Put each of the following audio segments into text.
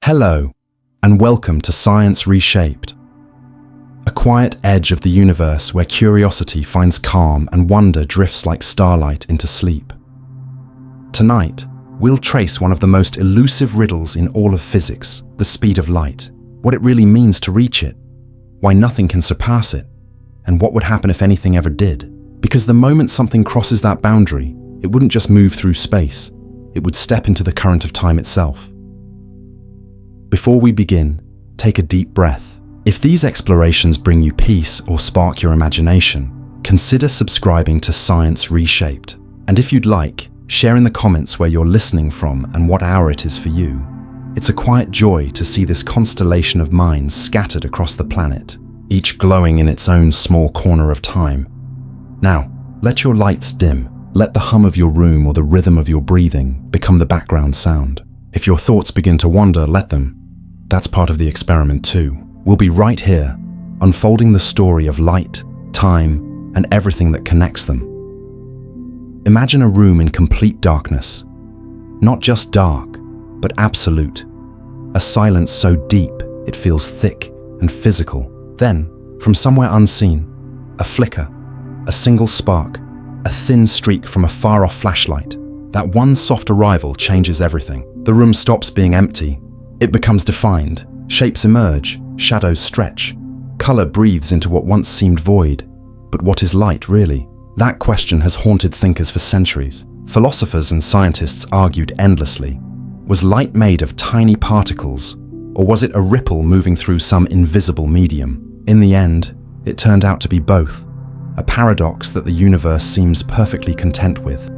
Hello, and welcome to Science Reshaped, a quiet edge of the universe where curiosity finds calm and wonder drifts like starlight into sleep. Tonight, we'll trace one of the most elusive riddles in all of physics, the speed of light, what it really means to reach it, why nothing can surpass it, and what would happen if anything ever did. Because the moment something crosses that boundary, it wouldn't just move through space, it would step into the current of time itself. Before we begin, take a deep breath. If these explorations bring you peace or spark your imagination, consider subscribing to Science Reshaped. And if you'd like, share in the comments where you're listening from and what hour it is for you. It's a quiet joy to see this constellation of minds scattered across the planet, each glowing in its own small corner of time. Now, let your lights dim. Let the hum of your room or the rhythm of your breathing become the background sound. If your thoughts begin to wander, let them. That's part of the experiment too. We'll be right here, unfolding the story of light, time, and everything that connects them. Imagine a room in complete darkness. Not just dark, but absolute. A silence so deep, it feels thick and physical. Then, from somewhere unseen, a flicker, a single spark, a thin streak from a far-off flashlight. That one soft arrival changes everything. The room stops being empty. It becomes defined. Shapes emerge, shadows stretch. Color breathes into what once seemed void. But what is light, really? That question has haunted thinkers for centuries. Philosophers and scientists argued endlessly. Was light made of tiny particles, or was it a ripple moving through some invisible medium? In the end, it turned out to be both, a paradox that the universe seems perfectly content with.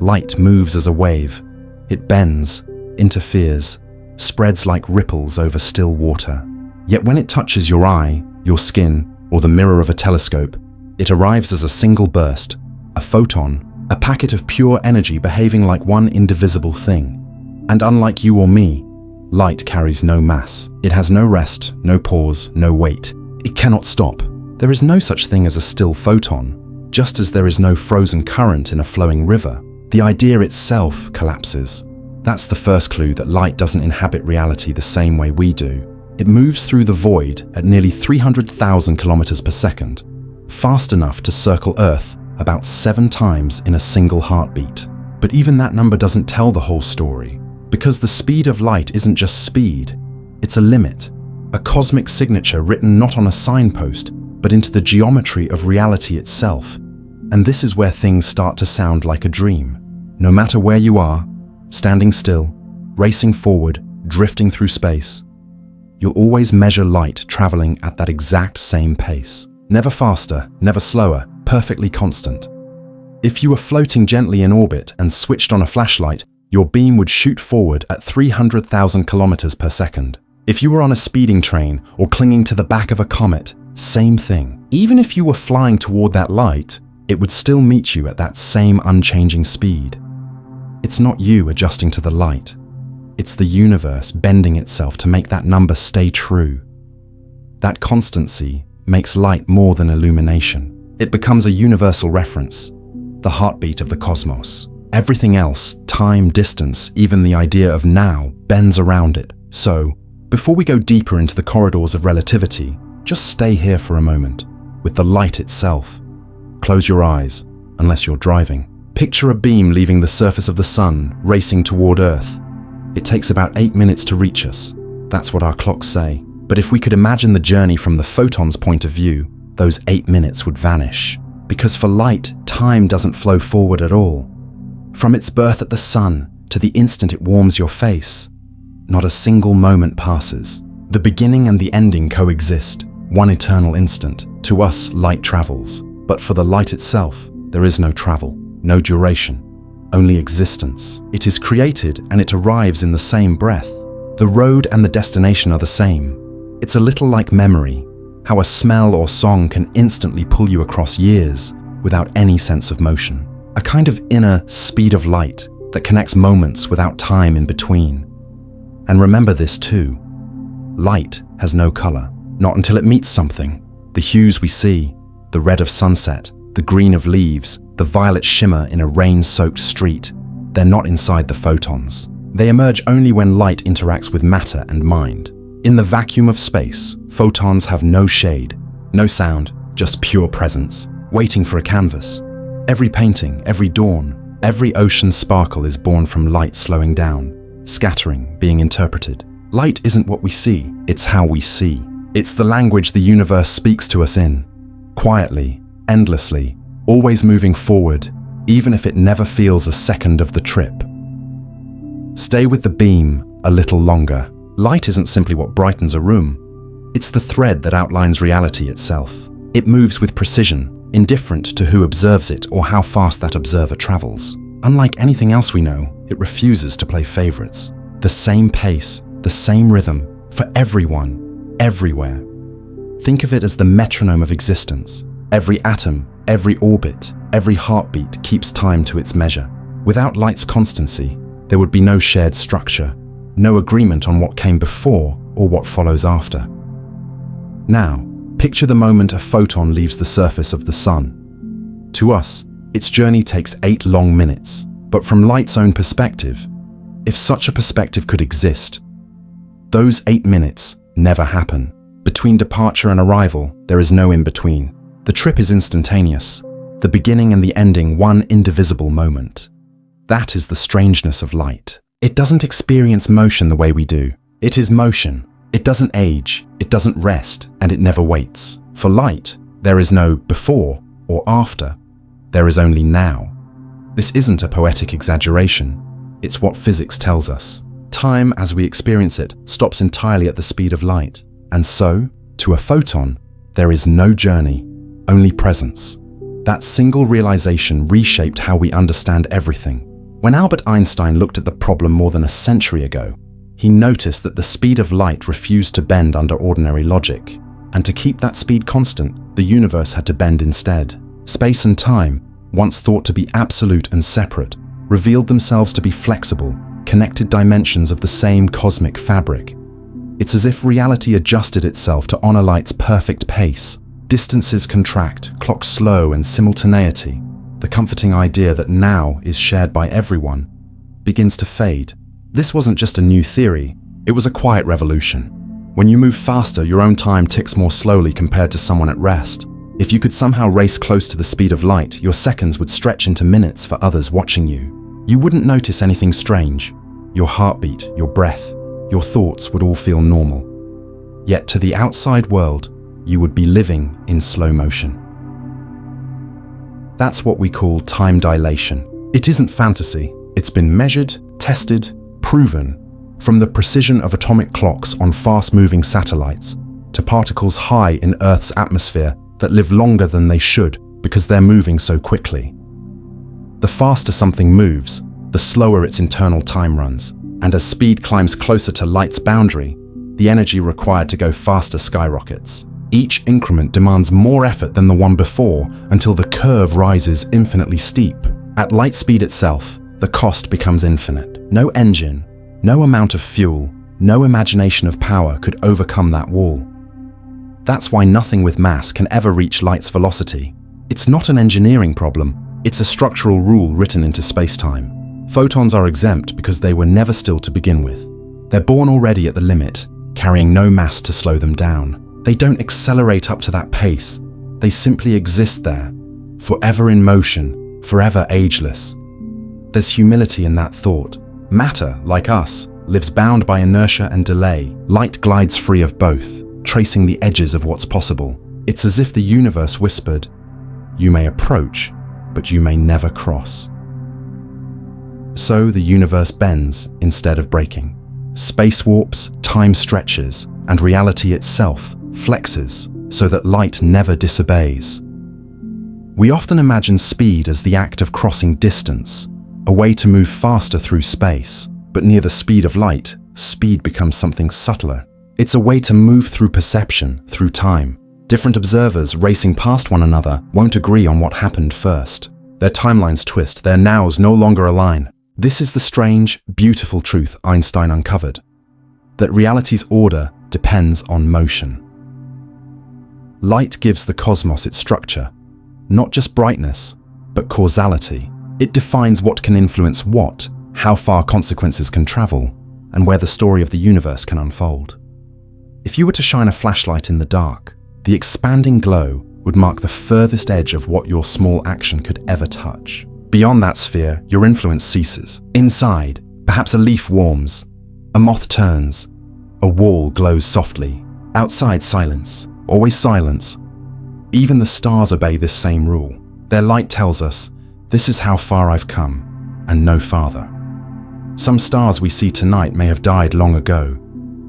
Light moves as a wave. It bends, interferes, spreads like ripples over still water. Yet when it touches your eye, your skin, or the mirror of a telescope, it arrives as a single burst, a photon, a packet of pure energy behaving like one indivisible thing. And unlike you or me, light carries no mass. It has no rest, no pause, no weight. It cannot stop. There is no such thing as a still photon, just as there is no frozen current in a flowing river. The idea itself collapses. That's the first clue that light doesn't inhabit reality the same way we do. It moves through the void at nearly 300,000 kilometers per second, fast enough to circle Earth about 7 times in a single heartbeat. But even that number doesn't tell the whole story, because the speed of light isn't just speed, it's a limit, a cosmic signature written not on a signpost, but into the geometry of reality itself. And this is where things start to sound like a dream. No matter where you are, standing still, racing forward, drifting through space, you'll always measure light traveling at that exact same pace. Never faster, never slower, perfectly constant. If you were floating gently in orbit and switched on a flashlight, your beam would shoot forward at 300,000 kilometers per second. If you were on a speeding train or clinging to the back of a comet, same thing. Even if you were flying toward that light, it would still meet you at that same unchanging speed. It's not you adjusting to the light. It's the universe bending itself to make that number stay true. That constancy makes light more than illumination. It becomes a universal reference, the heartbeat of the cosmos. Everything else, time, distance, even the idea of now, bends around it. So, before we go deeper into the corridors of relativity, just stay here for a moment, with the light itself. Close your eyes, unless you're driving. Picture a beam leaving the surface of the sun, racing toward Earth. It takes about 8 minutes to reach us. That's what our clocks say. But if we could imagine the journey from the photon's point of view, those 8 minutes would vanish. Because for light, time doesn't flow forward at all. From its birth at the sun to the instant it warms your face, not a single moment passes. The beginning and the ending coexist, one eternal instant. To us, light travels. But for the light itself, there is no travel, no duration, only existence. It is created and it arrives in the same breath. The road and the destination are the same. It's a little like memory, how a smell or song can instantly pull you across years without any sense of motion. A kind of inner speed of light that connects moments without time in between. And remember this too, light has no color, not until it meets something. The hues we see, the red of sunset, the green of leaves, the violet shimmer in a rain-soaked street, they're not inside the photons. They emerge only when light interacts with matter and mind. In the vacuum of space, photons have no shade, no sound, just pure presence, waiting for a canvas. Every painting, every dawn, every ocean sparkle is born from light slowing down, scattering, being interpreted. Light isn't what we see, it's how we see. It's the language the universe speaks to us in, quietly, endlessly, always moving forward, even if it never feels a second of the trip. Stay with the beam a little longer. Light isn't simply what brightens a room. It's the thread that outlines reality itself. It moves with precision, indifferent to who observes it or how fast that observer travels. Unlike anything else we know, it refuses to play favorites. The same pace, the same rhythm, for everyone, everywhere. Think of it as the metronome of existence. Every atom, every orbit, every heartbeat keeps time to its measure. Without light's constancy, there would be no shared structure, no agreement on what came before or what follows after. Now, picture the moment a photon leaves the surface of the sun. To us, its journey takes 8 long minutes, but from light's own perspective, if such a perspective could exist, those 8 minutes never happen. Between departure and arrival, there is no in-between. The trip is instantaneous, the beginning and the ending one indivisible moment. That is the strangeness of light. It doesn't experience motion the way we do. It is motion. It doesn't age, it doesn't rest, and it never waits. For light, there is no before or after. There is only now. This isn't a poetic exaggeration. It's what physics tells us. Time, as we experience it, stops entirely at the speed of light. And so, to a photon, there is no journey, only presence. That single realization reshaped how we understand everything. When Albert Einstein looked at the problem more than a century ago, he noticed that the speed of light refused to bend under ordinary logic. And to keep that speed constant, the universe had to bend instead. Space and time, once thought to be absolute and separate, revealed themselves to be flexible, connected dimensions of the same cosmic fabric. It's as if reality adjusted itself to honor light's perfect pace. Distances contract, clocks slow, and simultaneity, the comforting idea that now is shared by everyone, begins to fade. This wasn't just a new theory, it was a quiet revolution. When you move faster, your own time ticks more slowly compared to someone at rest. If you could somehow race close to the speed of light, your seconds would stretch into minutes for others watching you. You wouldn't notice anything strange. Your heartbeat, your breath, your thoughts would all feel normal. Yet to the outside world, you would be living in slow motion. That's what we call time dilation. It isn't fantasy. It's been measured, tested, proven, from the precision of atomic clocks on fast-moving satellites to particles high in Earth's atmosphere that live longer than they should because they're moving so quickly. The faster something moves, the slower its internal time runs, and as speed climbs closer to light's boundary, the energy required to go faster skyrockets. Each increment demands more effort than the one before until the curve rises infinitely steep. At light speed itself, the cost becomes infinite. No engine, no amount of fuel, no imagination of power could overcome that wall. That's why nothing with mass can ever reach light's velocity. It's not an engineering problem, it's a structural rule written into space-time. Photons are exempt because they were never still to begin with. They're born already at the limit, carrying no mass to slow them down. They don't accelerate up to that pace. They simply exist there, forever in motion, forever ageless. There's humility in that thought. Matter, like us, lives bound by inertia and delay. Light glides free of both, tracing the edges of what's possible. It's as if the universe whispered, "You may approach, but you may never cross." So the universe bends instead of breaking. Space warps, time stretches, and reality itself flexes so that light never disobeys. We often imagine speed as the act of crossing distance, a way to move faster through space. But near the speed of light, speed becomes something subtler. It's a way to move through perception, through time. Different observers racing past one another won't agree on what happened first. Their timelines twist, their nows no longer align. This is the strange, beautiful truth Einstein uncovered, that reality's order depends on motion. Light gives the cosmos its structure, not just brightness, but causality. It defines what can influence what, how far consequences can travel, and where the story of the universe can unfold. If you were to shine a flashlight in the dark, the expanding glow would mark the furthest edge of what your small action could ever touch. Beyond that sphere, your influence ceases. Inside, perhaps a leaf warms, a moth turns, a wall glows softly. Outside, silence, always silence. Even the stars obey this same rule. Their light tells us, this is how far I've come, and no farther. Some stars we see tonight may have died long ago,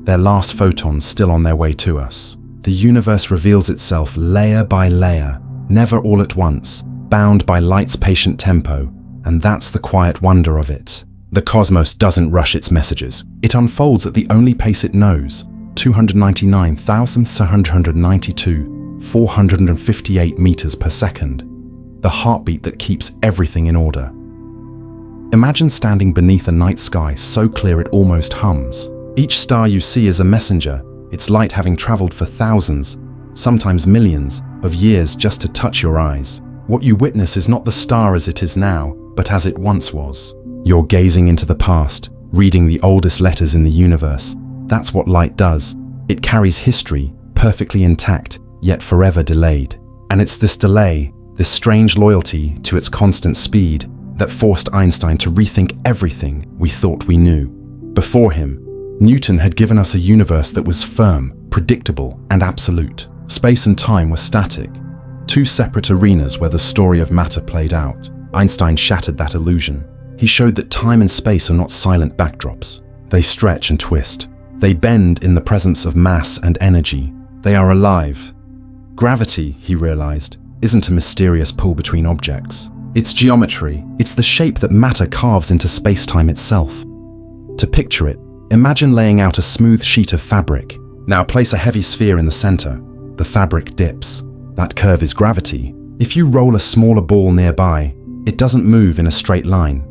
their last photons still on their way to us. The universe reveals itself layer by layer, never all at once, bound by light's patient tempo, and that's the quiet wonder of it. The cosmos doesn't rush its messages. It unfolds at the only pace it knows, 299,792,458 meters per second, the heartbeat that keeps everything in order. Imagine standing beneath a night sky so clear it almost hums. Each star you see is a messenger, its light having traveled for thousands, sometimes millions, of years just to touch your eyes. What you witness is not the star as it is now, but as it once was. You're gazing into the past, reading the oldest letters in the universe. That's what light does. It carries history, perfectly intact, yet forever delayed. And it's this delay, this strange loyalty to its constant speed, that forced Einstein to rethink everything we thought we knew. Before him, Newton had given us a universe that was firm, predictable, and absolute. Space and time were static, two separate arenas where the story of matter played out. Einstein shattered that illusion. He showed that time and space are not silent backdrops. They stretch and twist. They bend in the presence of mass and energy. They are alive. Gravity, he realized, isn't a mysterious pull between objects. It's geometry. It's the shape that matter carves into space-time itself. To picture it, imagine laying out a smooth sheet of fabric. Now place a heavy sphere in the center. The fabric dips. That curve is gravity. If you roll a smaller ball nearby, it doesn't move in a straight line.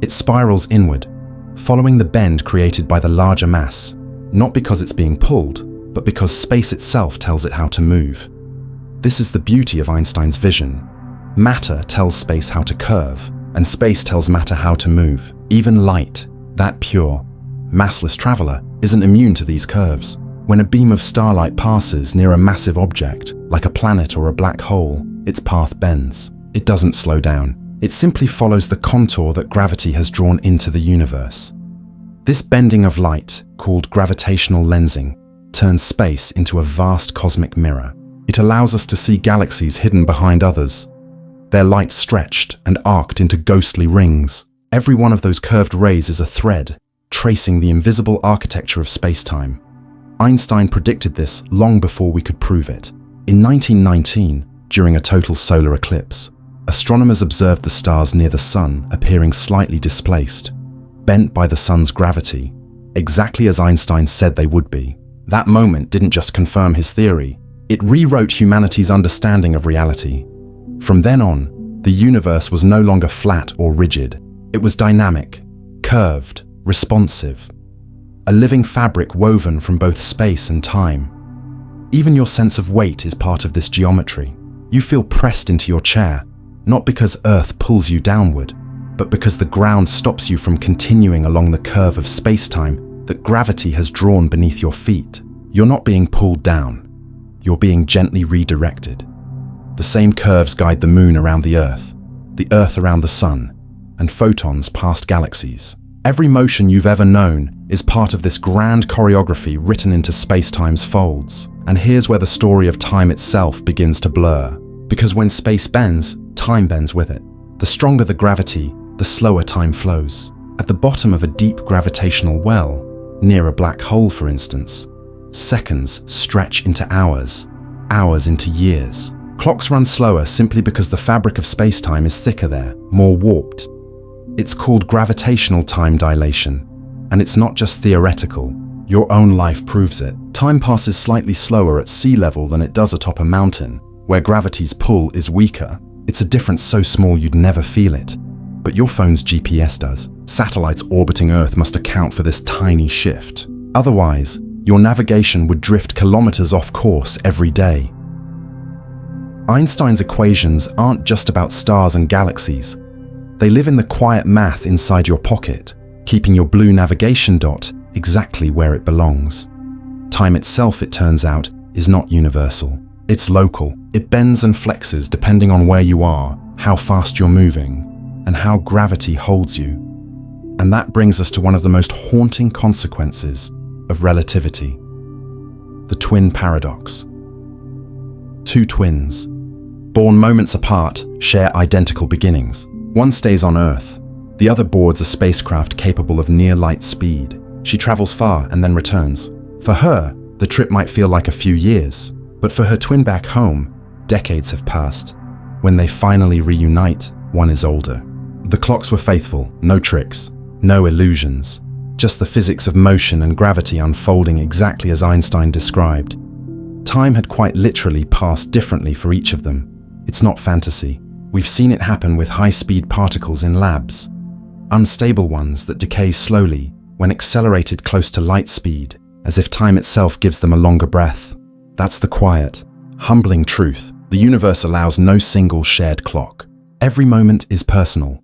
It spirals inward, following the bend created by the larger mass, not because it's being pulled, but because space itself tells it how to move. This is the beauty of Einstein's vision. Matter tells space how to curve, and space tells matter how to move. Even light, that pure, massless traveler, isn't immune to these curves. When a beam of starlight passes near a massive object, like a planet or a black hole, its path bends. It doesn't slow down. It simply follows the contour that gravity has drawn into the universe. This bending of light, called gravitational lensing, turns space into a vast cosmic mirror. It allows us to see galaxies hidden behind others, their light stretched and arced into ghostly rings. Every one of those curved rays is a thread, tracing the invisible architecture of space-time. Einstein predicted this long before we could prove it. In 1919, during a total solar eclipse, astronomers observed the stars near the Sun appearing slightly displaced, bent by the Sun's gravity, exactly as Einstein said they would be. That moment didn't just confirm his theory, it rewrote humanity's understanding of reality. From then on, the universe was no longer flat or rigid. It was dynamic, curved, responsive, a living fabric woven from both space and time. Even your sense of weight is part of this geometry. You feel pressed into your chair, not because Earth pulls you downward, but because the ground stops you from continuing along the curve of space-time that gravity has drawn beneath your feet. You're not being pulled down. You're being gently redirected. The same curves guide the moon around the Earth around the Sun, and photons past galaxies. Every motion you've ever known is part of this grand choreography written into space-time's folds. And here's where the story of time itself begins to blur. Because when space bends, time bends with it. The stronger the gravity, the slower time flows. At the bottom of a deep gravitational well, near a black hole for instance, seconds stretch into hours, hours into years. Clocks run slower simply because the fabric of space-time is thicker there, more warped. It's called gravitational time dilation, and it's not just theoretical. Your own life proves it. Time passes slightly slower at sea level than it does atop a mountain, where gravity's pull is weaker. It's a difference so small you'd never feel it. But your phone's GPS does. Satellites orbiting Earth must account for this tiny shift. Otherwise, your navigation would drift kilometers off course every day. Einstein's equations aren't just about stars and galaxies. They live in the quiet math inside your pocket, keeping your blue navigation dot exactly where it belongs. Time itself, it turns out, is not universal. It's local. It bends and flexes depending on where you are, how fast you're moving, and how gravity holds you. And that brings us to one of the most haunting consequences of relativity: the twin paradox. Two twins, born moments apart, share identical beginnings. One stays on Earth. The other boards a spacecraft capable of near light speed. She travels far and then returns. For her, the trip might feel like a few years, but for her twin back home, decades have passed. When they finally reunite, one is older. The clocks were faithful, no tricks, no illusions, just the physics of motion and gravity unfolding exactly as Einstein described. Time had quite literally passed differently for each of them. It's not fantasy. We've seen it happen with high-speed particles in labs, unstable ones that decay slowly when accelerated close to light speed, as if time itself gives them a longer breath. That's the quiet, humbling truth. The universe allows no single shared clock. Every moment is personal,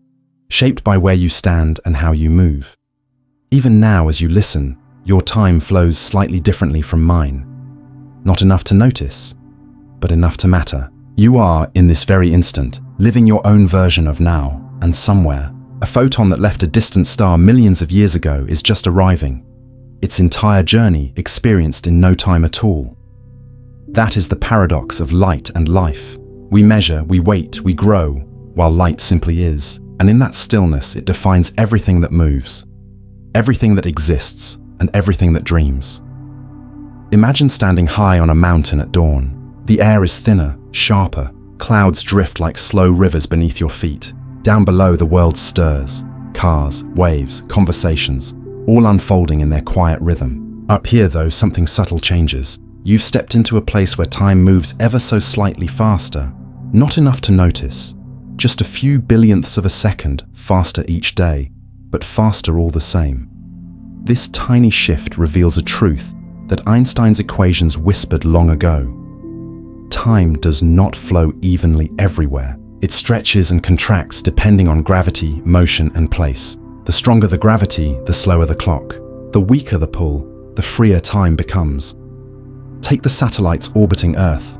shaped by where you stand and how you move. Even now, as you listen, your time flows slightly differently from mine. Not enough to notice, but enough to matter. You are, in this very instant, living your own version of now, and somewhere, a photon that left a distant star millions of years ago is just arriving, its entire journey experienced in no time at all. That is the paradox of light and life. We measure, we wait, we grow, while light simply is. And in that stillness, it defines everything that moves, everything that exists, and everything that dreams. Imagine standing high on a mountain at dawn. The air is thinner, sharper. Clouds drift like slow rivers beneath your feet. Down below, the world stirs. Cars, waves, conversations, all unfolding in their quiet rhythm. Up here, though, something subtle changes. You've stepped into a place where time moves ever so slightly faster. Not enough to notice. Just a few billionths of a second faster each day, but faster all the same. This tiny shift reveals a truth that Einstein's equations whispered long ago. Time does not flow evenly everywhere. It stretches and contracts depending on gravity, motion, and place. The stronger the gravity, the slower the clock. The weaker the pull, the freer time becomes. Take the satellites orbiting Earth,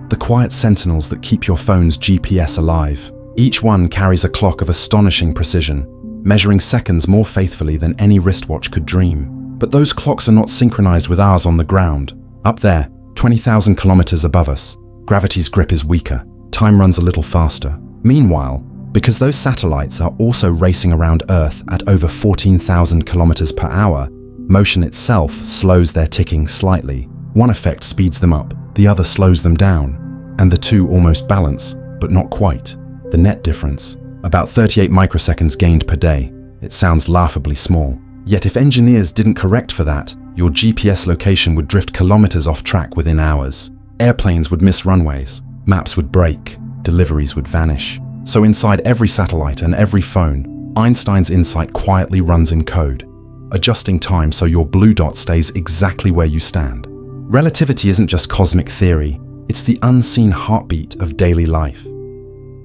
the quiet sentinels that keep your phone's GPS alive. Each one carries a clock of astonishing precision, measuring seconds more faithfully than any wristwatch could dream. But those clocks are not synchronized with ours on the ground. Up there, 20,000 kilometers above us, gravity's grip is weaker. Time runs a little faster. Meanwhile, because those satellites are also racing around Earth at over 14,000 kilometers per hour, motion itself slows their ticking slightly. One effect speeds them up, the other slows them down, and the two almost balance, but not quite. The net difference, about 38 microseconds gained per day. It sounds laughably small. Yet if engineers didn't correct for that, your GPS location would drift kilometers off track within hours. Airplanes would miss runways, maps would break, deliveries would vanish. So inside every satellite and every phone, Einstein's insight quietly runs in code, adjusting time so your blue dot stays exactly where you stand. Relativity isn't just cosmic theory, it's the unseen heartbeat of daily life.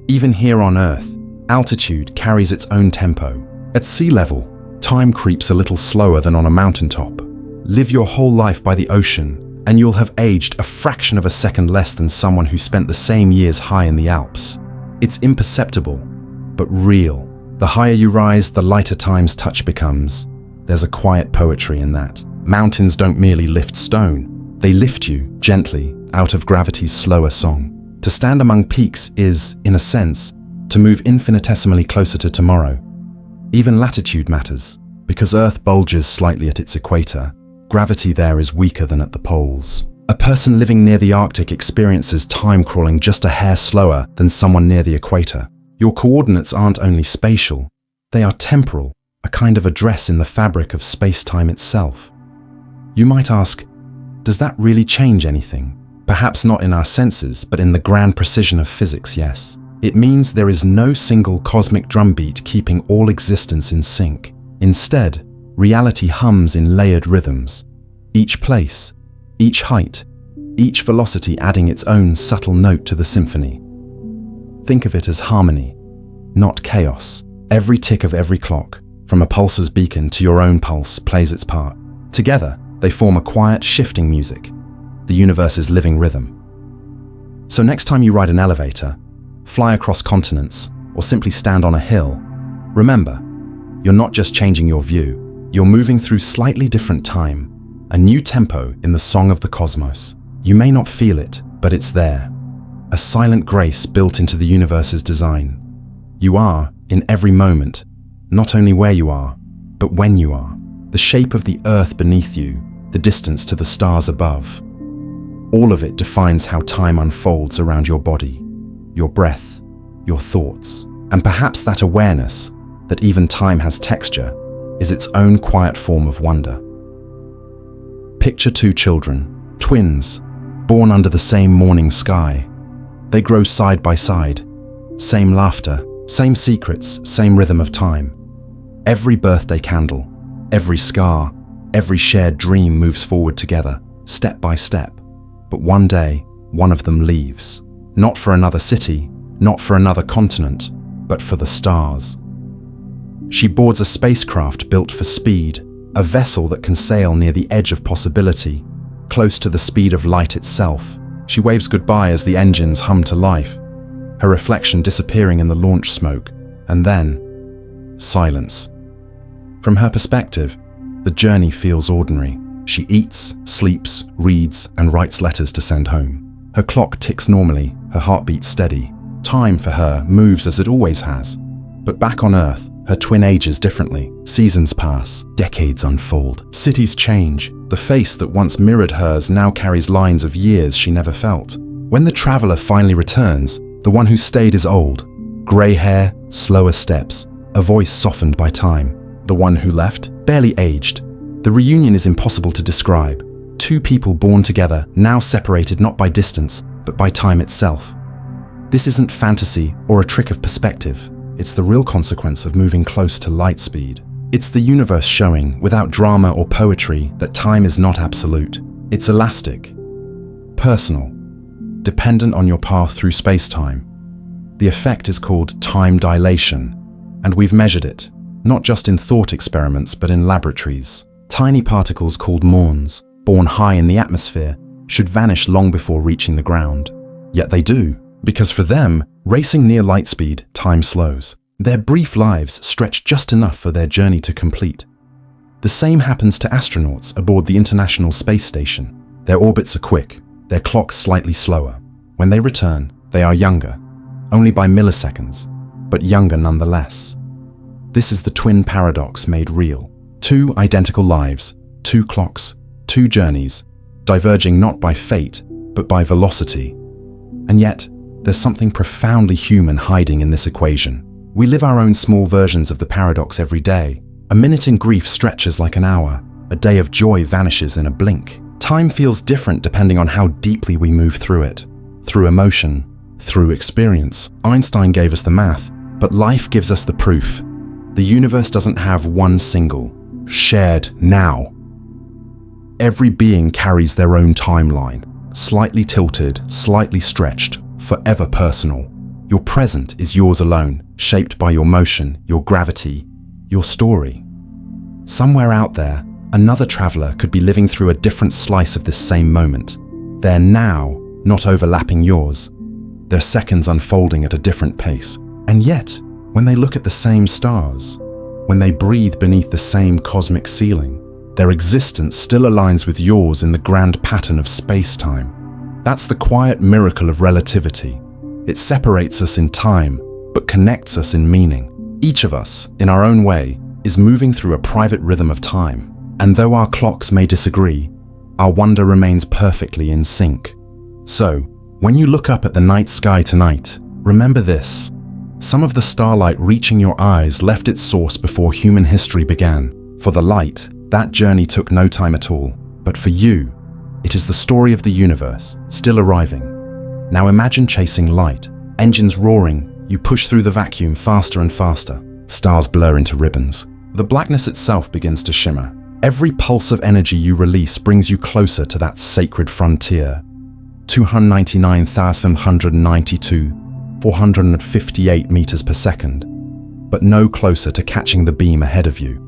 Even here on Earth, altitude carries its own tempo. At sea level, time creeps a little slower than on a mountaintop. Live your whole life by the ocean, and you'll have aged a fraction of a second less than someone who spent the same years high in the Alps. It's imperceptible, but real. The higher you rise, the lighter time's touch becomes. There's a quiet poetry in that. Mountains don't merely lift stone, they lift you, gently, out of gravity's slower song. To stand among peaks is, in a sense, to move infinitesimally closer to tomorrow. Even latitude matters. Because Earth bulges slightly at its equator, gravity there is weaker than at the poles. A person living near the Arctic experiences time crawling just a hair slower than someone near the equator. Your coordinates aren't only spatial, they are temporal, a kind of address in the fabric of space-time itself. You might ask, does that really change anything? Perhaps not in our senses, but in the grand precision of physics, yes. It means there is no single cosmic drumbeat keeping all existence in sync. Instead, reality hums in layered rhythms, each place, each height, each velocity adding its own subtle note to the symphony. Think of it as harmony, not chaos. Every tick of every clock, from a pulsar's beacon to your own pulse, plays its part. Together, they form a quiet, shifting music, the universe's living rhythm. So next time you ride an elevator, fly across continents, or simply stand on a hill, remember, you're not just changing your view, you're moving through slightly different time, a new tempo in the song of the cosmos. You may not feel it, but it's there, a silent grace built into the universe's design. You are, in every moment, not only where you are, but when you are. The shape of the earth beneath you, the distance to the stars above. All of it defines how time unfolds around your body, your breath, your thoughts. And perhaps that awareness, that even time has texture, is its own quiet form of wonder. Picture two children, twins, born under the same morning sky. They grow side by side, same laughter, same secrets, same rhythm of time. Every birthday candle, every scar, every shared dream moves forward together, step by step. But one day, one of them leaves. Not for another city, not for another continent, but for the stars. She boards a spacecraft built for speed, a vessel that can sail near the edge of possibility, close to the speed of light itself. She waves goodbye as the engines hum to life, her reflection disappearing in the launch smoke, and then silence. From her perspective, the journey feels ordinary. She eats, sleeps, reads, and writes letters to send home. Her clock ticks normally, her heartbeat steady. Time for her moves as it always has. But back on Earth, her twin ages differently. Seasons pass, decades unfold, cities change. The face that once mirrored hers now carries lines of years she never felt. When the traveler finally returns, the one who stayed is old. Grey hair, slower steps, a voice softened by time. The one who left, barely aged. The reunion is impossible to describe. Two people born together, now separated not by distance, but by time itself. This isn't fantasy or a trick of perspective. It's the real consequence of moving close to light speed. It's the universe showing, without drama or poetry, that time is not absolute. It's elastic, personal, dependent on your path through space-time. The effect is called time dilation, and we've measured it, not just in thought experiments, but in laboratories. Tiny particles called muons, born high in the atmosphere, should vanish long before reaching the ground. Yet they do, because for them, racing near light speed, time slows. Their brief lives stretch just enough for their journey to complete. The same happens to astronauts aboard the International Space Station. Their orbits are quick, their clocks slightly slower. When they return, they are younger, only by milliseconds, but younger nonetheless. This is the twin paradox made real. Two identical lives, two clocks, two journeys, diverging not by fate, but by velocity. And yet, there's something profoundly human hiding in this equation. We live our own small versions of the paradox every day. A minute in grief stretches like an hour. A day of joy vanishes in a blink. Time feels different depending on how deeply we move through it. Through emotion, through experience. Einstein gave us the math, but life gives us the proof. The universe doesn't have one single, shared now. Every being carries their own timeline, slightly tilted, slightly stretched, forever personal. Your present is yours alone, shaped by your motion, your gravity, your story. Somewhere out there, another traveler could be living through a different slice of this same moment. Their now not overlapping yours. Their seconds unfolding at a different pace. And yet, when they look at the same stars, when they breathe beneath the same cosmic ceiling, their existence still aligns with yours in the grand pattern of space-time. That's the quiet miracle of relativity. It separates us in time, but connects us in meaning. Each of us, in our own way, is moving through a private rhythm of time. And though our clocks may disagree, our wonder remains perfectly in sync. So, when you look up at the night sky tonight, remember this. Some of the starlight reaching your eyes left its source before human history began. For the light, that journey took no time at all. But for you, it is the story of the universe, still arriving. Now imagine chasing light. Engines roaring, you push through the vacuum faster and faster. Stars blur into ribbons. The blackness itself begins to shimmer. Every pulse of energy you release brings you closer to that sacred frontier. 299,192, 458 meters per second. but no closer to catching the beam ahead of you.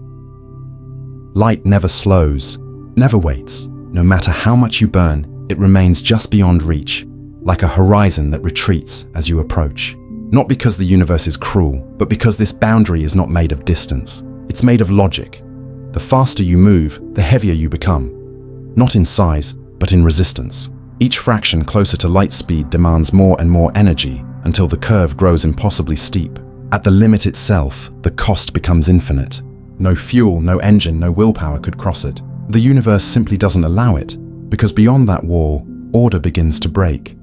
Light never slows, never waits. No matter how much you burn, it remains just beyond reach, like a horizon that retreats as you approach. Not because the universe is cruel, but because this boundary is not made of distance. It's made of logic. The faster you move, the heavier you become. Not in size, but in resistance. Each fraction closer to light speed demands more and more energy until the curve grows impossibly steep. At the limit itself, the cost becomes infinite. No fuel, no engine, no willpower could cross it. The universe simply doesn't allow it, because beyond that wall, order begins to break.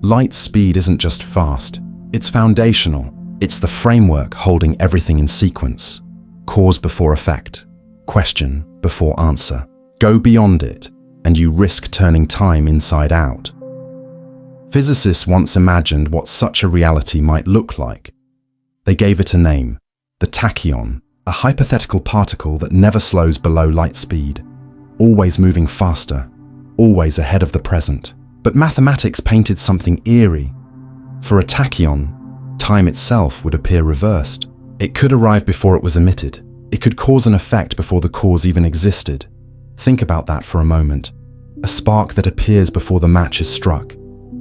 Light speed isn't just fast, it's foundational. It's the framework holding everything in sequence. Cause before effect, question before answer. Go beyond it, and you risk turning time inside out. Physicists once imagined what such a reality might look like. They gave it a name, the tachyon, a hypothetical particle that never slows below light speed, always moving faster, always ahead of the present. But mathematics painted something eerie. For a tachyon, time itself would appear reversed. It could arrive before it was emitted. It could cause an effect before the cause even existed. Think about that for a moment. A spark that appears before the match is struck.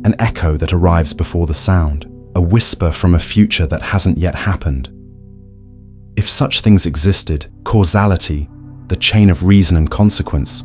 An echo that arrives before the sound. A whisper from a future that hasn't yet happened. If such things existed, causality, the chain of reason and consequence,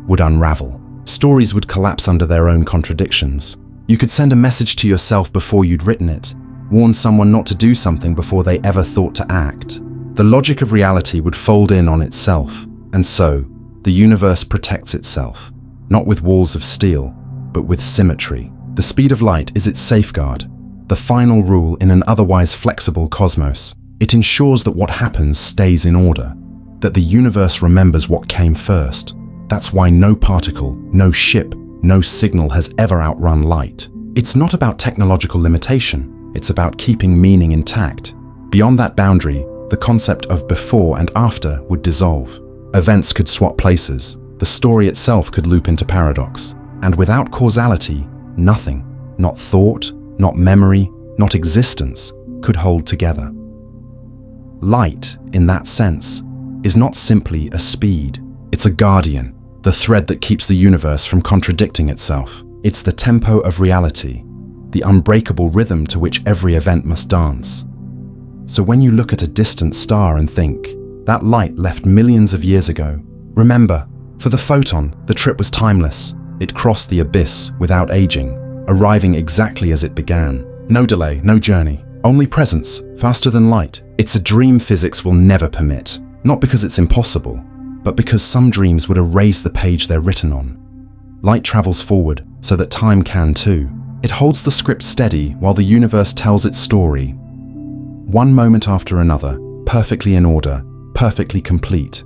would unravel. Stories would collapse under their own contradictions. You could send a message to yourself before you'd written it, warn someone not to do something before they ever thought to act. The logic of reality would fold in on itself, and so, the universe protects itself, not with walls of steel, but with symmetry. The speed of light is its safeguard, the final rule in an otherwise flexible cosmos. It ensures that what happens stays in order, that the universe remembers what came first. That's why no particle, no ship, no signal has ever outrun light. It's not about technological limitation, it's about keeping meaning intact. Beyond that boundary, the concept of before and after would dissolve. Events could swap places, the story itself could loop into paradox. And without causality, nothing, not thought, not memory, not existence, could hold together. Light, in that sense, is not simply a speed. It's a guardian, the thread that keeps the universe from contradicting itself. It's the tempo of reality, the unbreakable rhythm to which every event must dance. So when you look at a distant star and think, that light left millions of years ago, remember, for the photon, the trip was timeless. It crossed the abyss without aging, arriving exactly as it began. No delay, no journey, only presence, faster than light. It's a dream physics will never permit, not because it's impossible, but because some dreams would erase the page they're written on. Light travels forward so that time can too. It holds the script steady while the universe tells its story. One moment after another, perfectly in order, perfectly complete.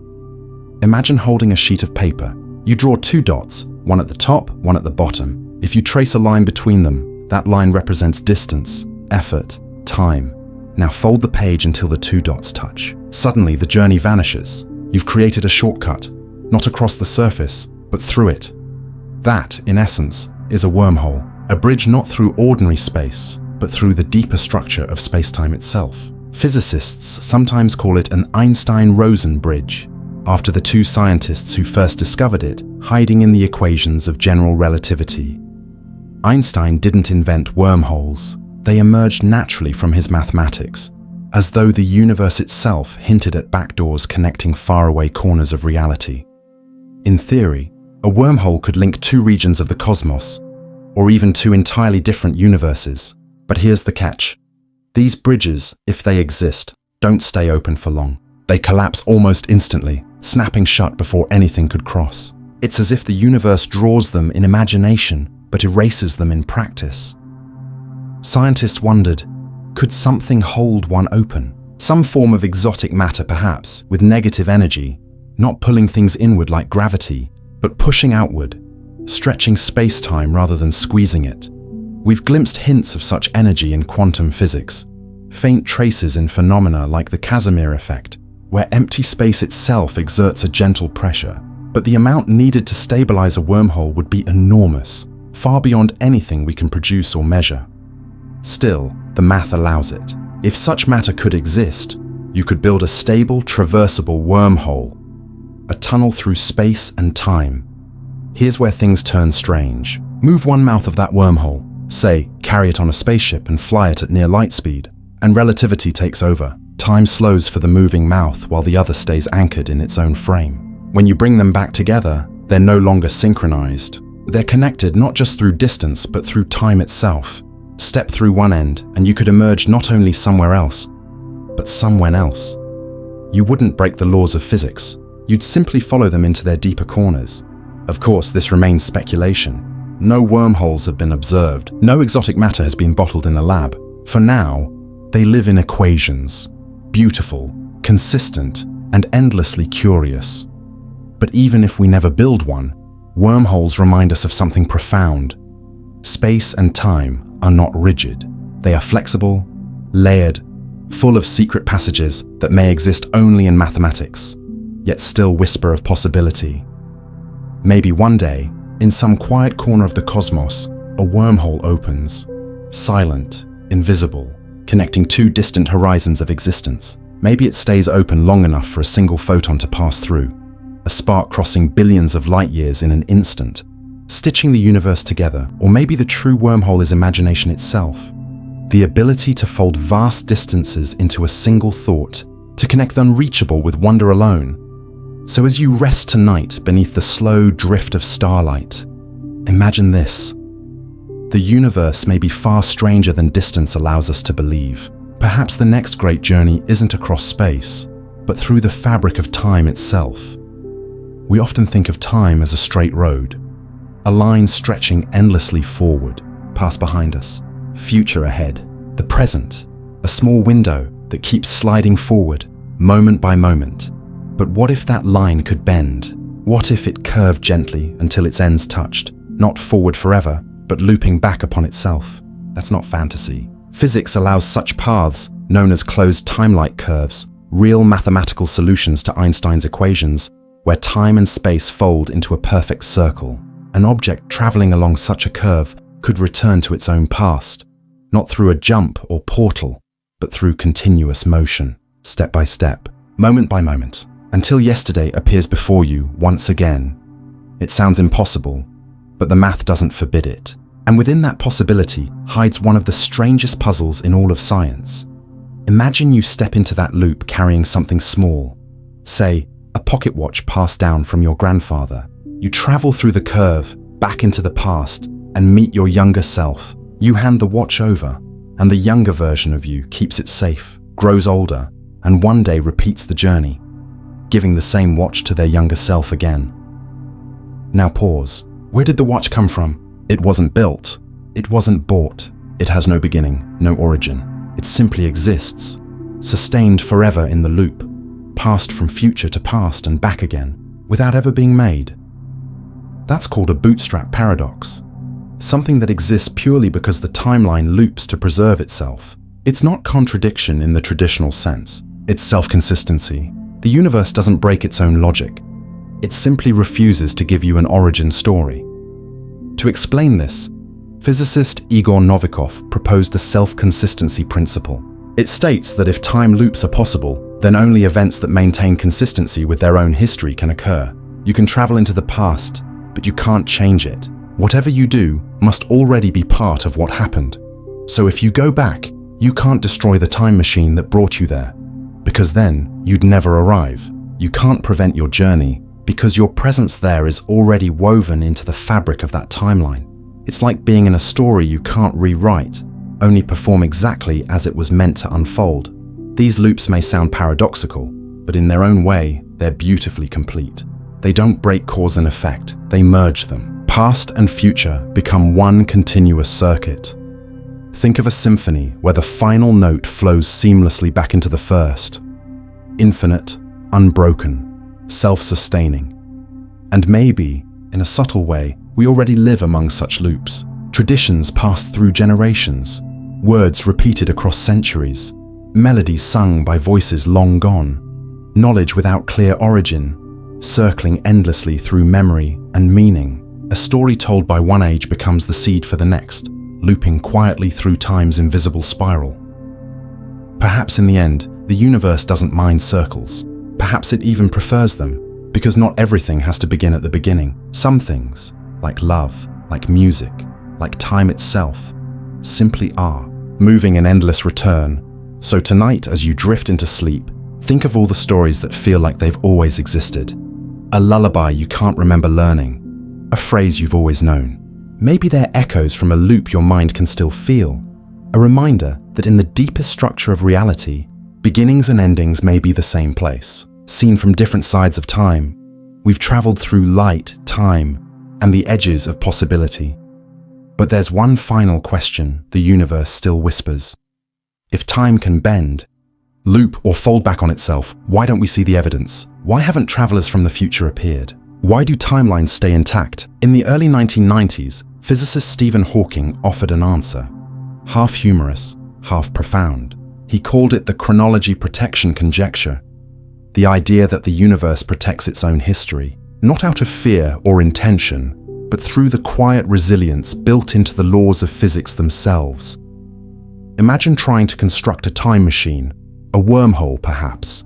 Imagine holding a sheet of paper. You draw two dots, one at the top, one at the bottom. If you trace a line between them, that line represents distance, effort, time. Now fold the page until the two dots touch. Suddenly the journey vanishes. You've created a shortcut, not across the surface, but through it. That, in essence, is a wormhole, a bridge not through ordinary space, but through the deeper structure of spacetime itself. Physicists sometimes call it an Einstein-Rosen bridge, after the two scientists who first discovered it, hiding in the equations of general relativity. Einstein didn't invent wormholes. They emerged naturally from his mathematics, as though the universe itself hinted at backdoors connecting faraway corners of reality. In theory, a wormhole could link two regions of the cosmos, or even two entirely different universes. But here's the catch. These bridges, if they exist, don't stay open for long. They collapse almost instantly, snapping shut before anything could cross. It's as if the universe draws them in imagination, but erases them in practice. Scientists wondered, could something hold one open? Some form of exotic matter perhaps, with negative energy, not pulling things inward like gravity, but pushing outward, stretching space-time rather than squeezing it. We've glimpsed hints of such energy in quantum physics, faint traces in phenomena like the Casimir effect, where empty space itself exerts a gentle pressure. But the amount needed to stabilize a wormhole would be enormous, far beyond anything we can produce or measure. Still, the math allows it. If such matter could exist, you could build a stable, traversable wormhole, a tunnel through space and time. Here's where things turn strange. Move one mouth of that wormhole, say, carry it on a spaceship and fly it at near light speed, and relativity takes over. Time slows for the moving mouth while the other stays anchored in its own frame. When you bring them back together, they're no longer synchronized. They're connected not just through distance, but through time itself. Step through one end, and you could emerge not only somewhere else, but somewhere else. You wouldn't break the laws of physics. You'd simply follow them into their deeper corners. Of course, this remains speculation. No wormholes have been observed. No exotic matter has been bottled in a lab. For now, they live in equations. Beautiful, consistent, and endlessly curious. But even if we never build one, wormholes remind us of something profound. Space and time are not rigid. They are flexible, layered, full of secret passages that may exist only in mathematics, yet still whisper of possibility. Maybe one day, in some quiet corner of the cosmos, a wormhole opens, silent, invisible, connecting two distant horizons of existence. Maybe it stays open long enough for a single photon to pass through, a spark crossing billions of light years in an instant, stitching the universe together. Or maybe the true wormhole is imagination itself, the ability to fold vast distances into a single thought, to connect the unreachable with wonder alone. So as you rest tonight beneath the slow drift of starlight, imagine this. The universe may be far stranger than distance allows us to believe. Perhaps the next great journey isn't across space, but through the fabric of time itself. We often think of time as a straight road, a line stretching endlessly forward, past behind us, future ahead, the present, a small window that keeps sliding forward, moment by moment. But what if that line could bend? What if it curved gently until its ends touched, not forward forever, but looping back upon itself? That's not fantasy. Physics allows such paths, known as closed time-like curves, real mathematical solutions to Einstein's equations, where time and space fold into a perfect circle. An object traveling along such a curve could return to its own past, not through a jump or portal, but through continuous motion, step by step, moment by moment, until yesterday appears before you once again. It sounds impossible, but the math doesn't forbid it. And within that possibility hides one of the strangest puzzles in all of science. Imagine you step into that loop carrying something small, say, a pocket watch passed down from your grandfather. You travel through the curve, back into the past, and meet your younger self. You hand the watch over, and the younger version of you keeps it safe, grows older, and one day repeats the journey, giving the same watch to their younger self again. Now pause. Where did the watch come from? It wasn't built. It wasn't bought. It has no beginning, no origin. It simply exists, sustained forever in the loop, passed from future to past and back again, without ever being made. That's called a bootstrap paradox. Something that exists purely because the timeline loops to preserve itself. It's not contradiction in the traditional sense. It's self-consistency. The universe doesn't break its own logic. It simply refuses to give you an origin story. To explain this, physicist Igor Novikov proposed the self-consistency principle. It states that if time loops are possible, then only events that maintain consistency with their own history can occur. You can travel into the past, but you can't change it. Whatever you do must already be part of what happened. So if you go back, you can't destroy the time machine that brought you there, because then you'd never arrive. You can't prevent your journey, because your presence there is already woven into the fabric of that timeline. It's like being in a story you can't rewrite, only perform exactly as it was meant to unfold. These loops may sound paradoxical, but in their own way, they're beautifully complete. They don't break cause and effect, they merge them. Past and future become one continuous circuit. Think of a symphony where the final note flows seamlessly back into the first. Infinite, unbroken, self-sustaining. And maybe, in a subtle way, we already live among such loops. Traditions passed through generations, words repeated across centuries, melodies sung by voices long gone, knowledge without clear origin, circling endlessly through memory and meaning. A story told by one age becomes the seed for the next, looping quietly through time's invisible spiral. Perhaps in the end, the universe doesn't mind circles. Perhaps it even prefers them, because not everything has to begin at the beginning. Some things, like love, like music, like time itself, simply are, moving in endless return. So tonight, as you drift into sleep, think of all the stories that feel like they've always existed. A lullaby you can't remember learning, a phrase you've always known. Maybe they're echoes from a loop your mind can still feel, a reminder that in the deepest structure of reality, beginnings and endings may be the same place. Seen from different sides of time, we've traveled through light, time, and the edges of possibility. But there's one final question the universe still whispers. If time can bend, loop or fold back on itself, why don't we see the evidence? Why haven't travelers from the future appeared? Why do timelines stay intact? In the early 1990s, physicist Stephen Hawking offered an answer. Half humorous, half profound. He called it the chronology protection conjecture, the idea that the universe protects its own history, not out of fear or intention, but through the quiet resilience built into the laws of physics themselves. Imagine trying to construct a time machine, a wormhole perhaps,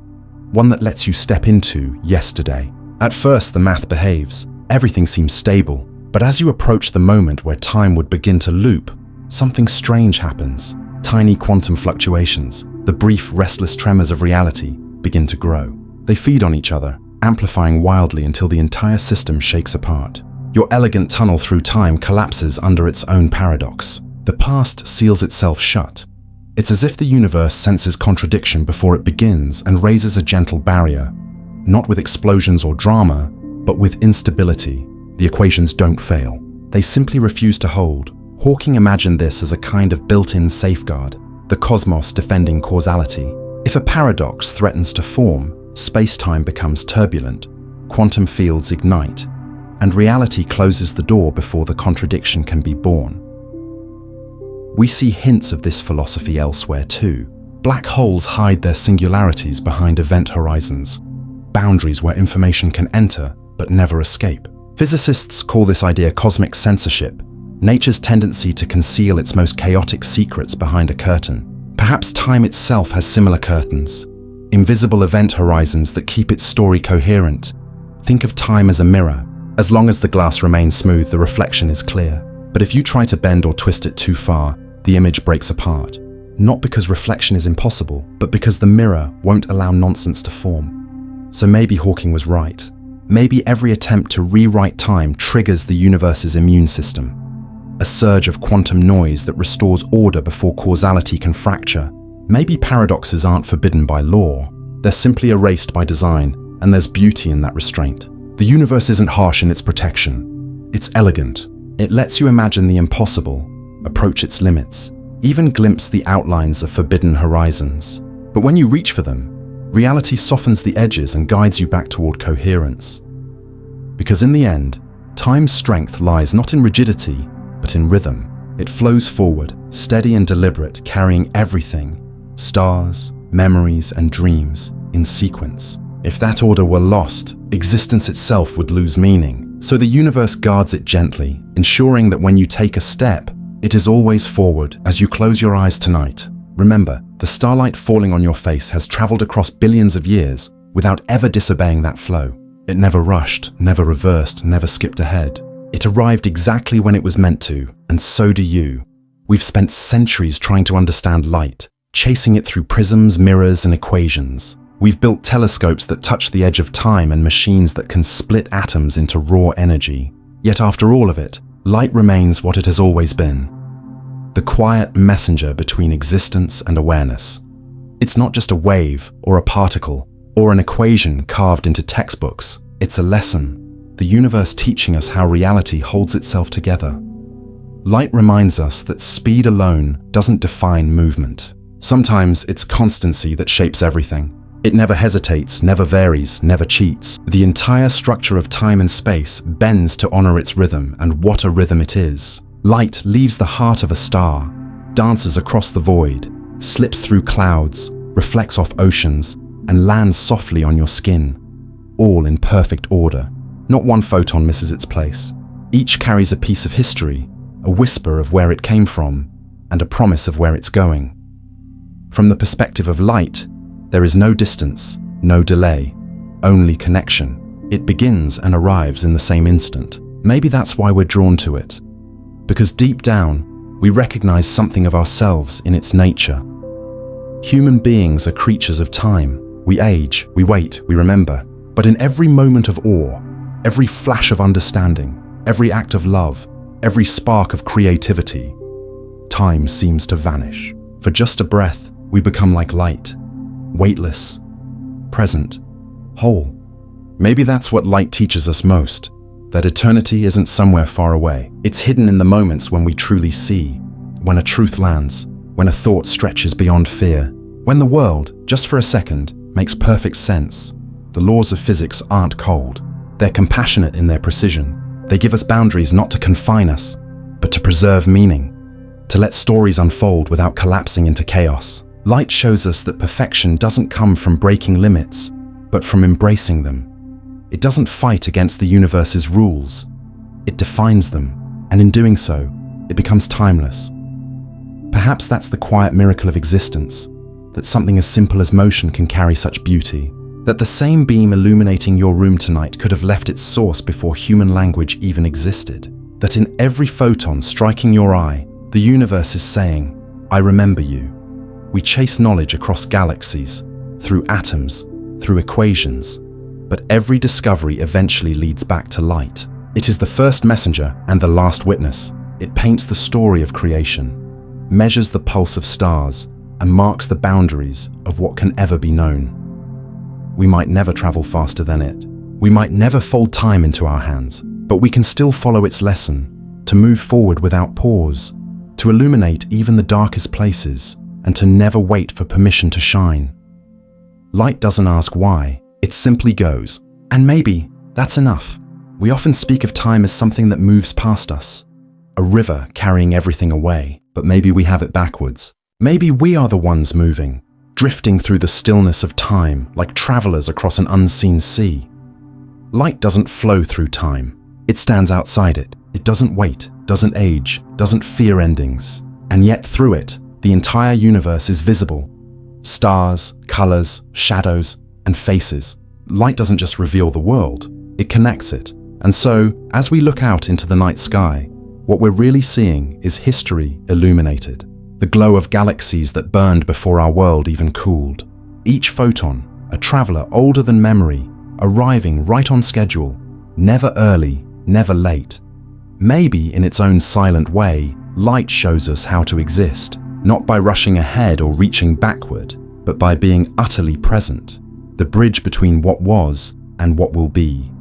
one that lets you step into yesterday. At first, the math behaves, everything seems stable, but as you approach the moment where time would begin to loop, something strange happens. Tiny quantum fluctuations, the brief, restless tremors of reality, begin to grow. They feed on each other, amplifying wildly until the entire system shakes apart. Your elegant tunnel through time collapses under its own paradox. The past seals itself shut. It's as if the universe senses contradiction before it begins and raises a gentle barrier, not with explosions or drama, but with instability. The equations don't fail. They simply refuse to hold. Hawking imagined this as a kind of built-in safeguard, the cosmos defending causality. If a paradox threatens to form, space-time becomes turbulent, quantum fields ignite, and reality closes the door before the contradiction can be born. We see hints of this philosophy elsewhere too. Black holes hide their singularities behind event horizons, boundaries where information can enter but never escape. Physicists call this idea cosmic censorship, nature's tendency to conceal its most chaotic secrets behind a curtain. Perhaps time itself has similar curtains, invisible event horizons that keep its story coherent. Think of time as a mirror. As long as the glass remains smooth, the reflection is clear. But if you try to bend or twist it too far, the image breaks apart. Not because reflection is impossible, but because the mirror won't allow nonsense to form. So maybe Hawking was right. Maybe every attempt to rewrite time triggers the universe's immune system. A surge of quantum noise that restores order before causality can fracture. Maybe paradoxes aren't forbidden by law. They're simply erased by design, and there's beauty in that restraint. The universe isn't harsh in its protection. It's elegant. It lets you imagine the impossible, approach its limits, even glimpse the outlines of forbidden horizons. But when you reach for them, reality softens the edges and guides you back toward coherence. Because in the end, time's strength lies not in rigidity, but in rhythm. It flows forward, steady and deliberate, carrying everything, stars, memories, and dreams, in sequence. If that order were lost, existence itself would lose meaning. So the universe guards it gently, ensuring that when you take a step, it is always forward. As you close your eyes tonight, remember, the starlight falling on your face has traveled across billions of years without ever disobeying that flow. It never rushed, never reversed, never skipped ahead. It arrived exactly when it was meant to, and so do you. We've spent centuries trying to understand light, chasing it through prisms, mirrors, and equations. We've built telescopes that touch the edge of time and machines that can split atoms into raw energy. Yet after all of it, light remains what it has always been. The quiet messenger between existence and awareness. It's not just a wave or a particle or an equation carved into textbooks. It's a lesson, the universe teaching us how reality holds itself together. Light reminds us that speed alone doesn't define movement. Sometimes it's constancy that shapes everything. It never hesitates, never varies, never cheats. The entire structure of time and space bends to honor its rhythm, and what a rhythm it is. Light leaves the heart of a star, dances across the void, slips through clouds, reflects off oceans, and lands softly on your skin, all in perfect order. Not one photon misses its place. Each carries a piece of history, a whisper of where it came from, and a promise of where it's going. From the perspective of light, there is no distance, no delay, only connection. It begins and arrives in the same instant. Maybe that's why we're drawn to it. Because deep down, we recognize something of ourselves in its nature. Human beings are creatures of time. We age, we wait, we remember. But in every moment of awe, every flash of understanding, every act of love, every spark of creativity, time seems to vanish. For just a breath, we become like light, weightless, present, whole. Maybe that's what light teaches us most, that eternity isn't somewhere far away. It's hidden in the moments when we truly see, when a truth lands, when a thought stretches beyond fear, when the world, just for a second, makes perfect sense. The laws of physics aren't cold. They're compassionate in their precision. They give us boundaries not to confine us, but to preserve meaning, to let stories unfold without collapsing into chaos. Light shows us that perfection doesn't come from breaking limits, but from embracing them. It doesn't fight against the universe's rules. It defines them, and in doing so, it becomes timeless. Perhaps that's the quiet miracle of existence, that something as simple as motion can carry such beauty. That the same beam illuminating your room tonight could have left its source before human language even existed. That in every photon striking your eye, the universe is saying, I remember you. We chase knowledge across galaxies, through atoms, through equations, but every discovery eventually leads back to light. It is the first messenger and the last witness. It paints the story of creation, measures the pulse of stars, and marks the boundaries of what can ever be known. We might never travel faster than it. We might never fold time into our hands, but we can still follow its lesson, to move forward without pause, to illuminate even the darkest places, and to never wait for permission to shine. Light doesn't ask why, it simply goes. And maybe that's enough. We often speak of time as something that moves past us, a river carrying everything away, but maybe we have it backwards. Maybe we are the ones moving, drifting through the stillness of time like travelers across an unseen sea. Light doesn't flow through time. It stands outside it. It doesn't wait, doesn't age, doesn't fear endings. And yet through it, the entire universe is visible. Stars, colors, shadows, and faces. Light doesn't just reveal the world, it connects it. And so, as we look out into the night sky, what we're really seeing is history illuminated. The glow of galaxies that burned before our world even cooled. Each photon, a traveler older than memory, arriving right on schedule, never early, never late. Maybe in its own silent way, light shows us how to exist, not by rushing ahead or reaching backward, but by being utterly present, the bridge between what was and what will be.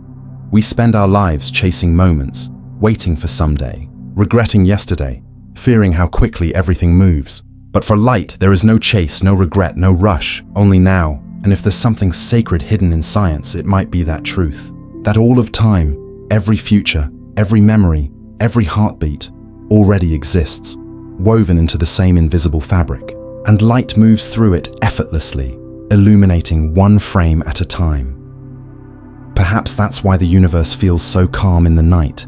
We spend our lives chasing moments, waiting for someday, regretting yesterday, fearing how quickly everything moves. But for light, there is no chase, no regret, no rush, only now. And if there's something sacred hidden in science, it might be that truth. That all of time, every future, every memory, every heartbeat, already exists, woven into the same invisible fabric. And light moves through it effortlessly, illuminating one frame at a time. Perhaps that's why the universe feels so calm in the night.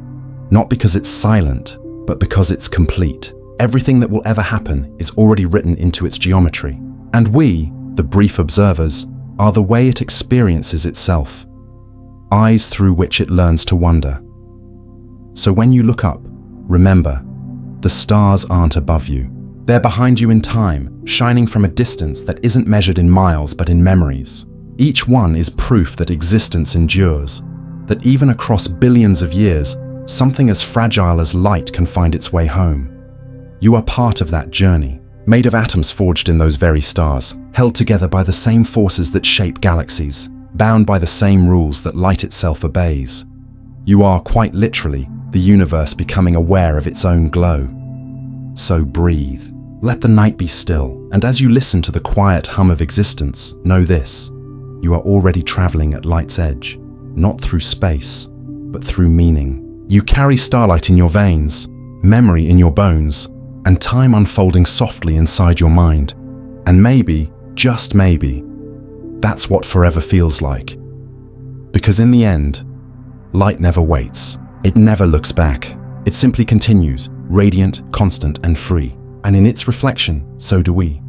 Not because it's silent, but because it's complete. Everything that will ever happen is already written into its geometry. And we, the brief observers, are the way it experiences itself, eyes through which it learns to wonder. So when you look up, remember, the stars aren't above you. They're behind you in time, shining from a distance that isn't measured in miles but in memories. Each one is proof that existence endures, that even across billions of years, something as fragile as light can find its way home. You are part of that journey, made of atoms forged in those very stars, held together by the same forces that shape galaxies, bound by the same rules that light itself obeys. You are, quite literally, the universe becoming aware of its own glow. So breathe. Let the night be still, and as you listen to the quiet hum of existence, know this: you are already traveling at light's edge, not through space, but through meaning. You carry starlight in your veins, memory in your bones, and time unfolding softly inside your mind. And maybe, just maybe, that's what forever feels like. Because in the end, light never waits. It never looks back. It simply continues, radiant, constant, and free. And in its reflection, so do we.